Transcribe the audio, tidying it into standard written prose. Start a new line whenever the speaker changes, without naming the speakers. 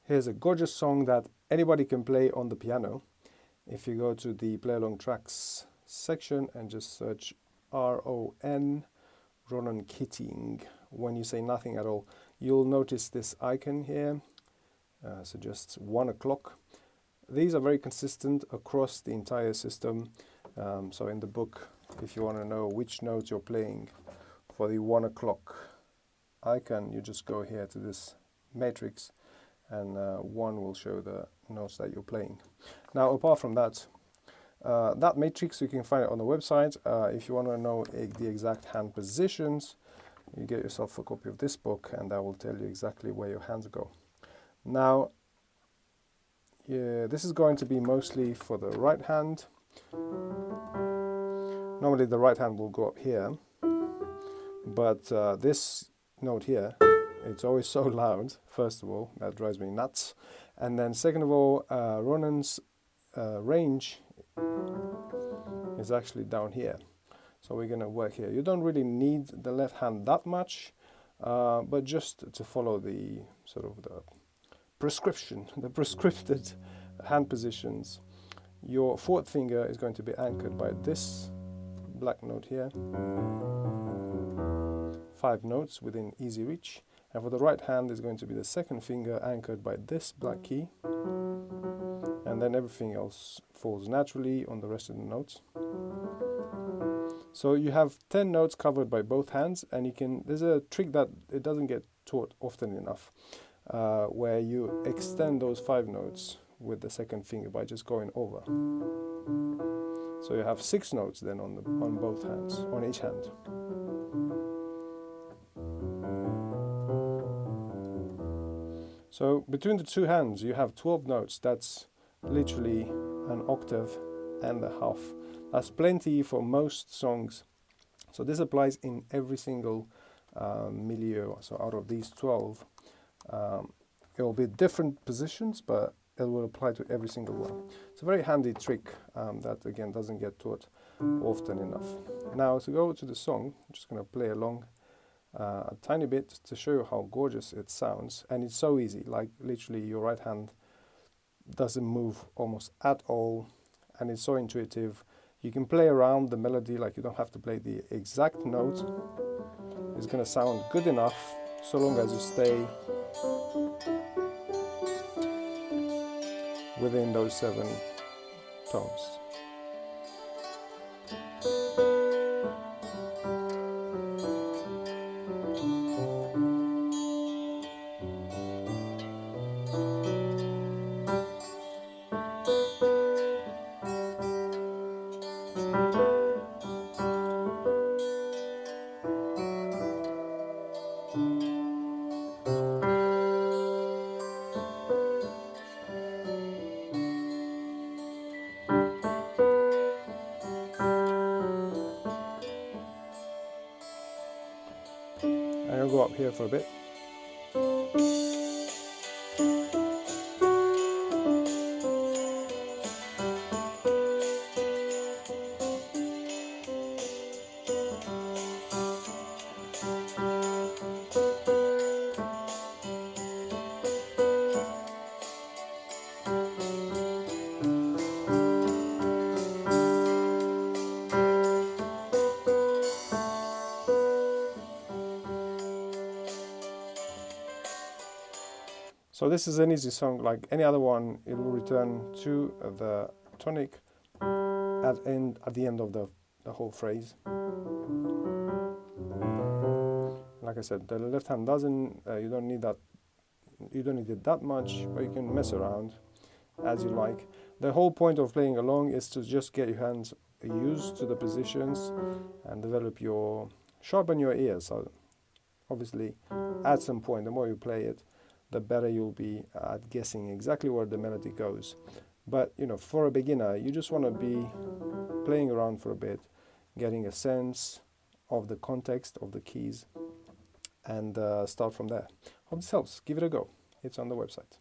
Here's a gorgeous song that anybody can play on the piano. If you go to the play along tracks section and just search RON, Ronan Keating, when you say nothing at all, you'll notice this icon here, suggests 1 o'clock. These are very consistent across the entire system. So in the book, if you want to know which notes you're playing for the 1 o'clock icon, you just go here to this matrix, and 1 will show the notes that you're playing. Now, apart from that, that matrix, you can find it on the website. If you want to know the exact hand positions, you get yourself a copy of this book, and that will tell you exactly where your hands go. Now, this is going to be mostly for the right hand. Normally the right hand will go up here, but this note here, it's always so loud. First of all, that drives me nuts. And then second of all, Ronan's range is actually down here. So we're going to work here. You don't really need the left hand that much, but just to follow the sort of the prescription, the prescripted hand positions. Your fourth finger is going to be anchored by this black note here. 5 notes within easy reach. And for the right hand is going to be the second finger anchored by this black key. And then everything else falls naturally on the rest of the notes. So you have 10 notes covered by both hands, and you can, there's a trick that it doesn't get taught often enough, where you extend those 5 notes with the second finger by just going over. So you have 6 notes then on both hands, on each hand. So between the two hands you have 12 notes. That's literally an octave and a half. That's plenty for most songs. So this applies in every single milieu. So out of these 12, it will be different positions, but it will apply to every single one. It's a very handy trick that again doesn't get taught often enough. Now to go to the song, I'm just going to play along a tiny bit to show you how gorgeous it sounds. And it's so easy, like literally your right hand doesn't move almost at all, and it's so intuitive. You can play around the melody, like you don't have to play the exact note. It's going to sound good enough so long as you stay within those 7 tones. And I'll go up here for a bit. So this is an easy song, like any other one. It will return to the tonic at the end of the whole phrase. Like I said, the left hand doesn't. You don't need that. You don't need it that much, but you can mess around as you like. The whole point of playing along is to just get your hands used to the positions and sharpen your ears. So obviously, at some point, the more you play it, the better you'll be at guessing exactly where the melody goes. But for a beginner, you just want to be playing around for a bit, getting a sense of the context of the keys, and start from there. Hope this helps. Give it a go. It's on the website.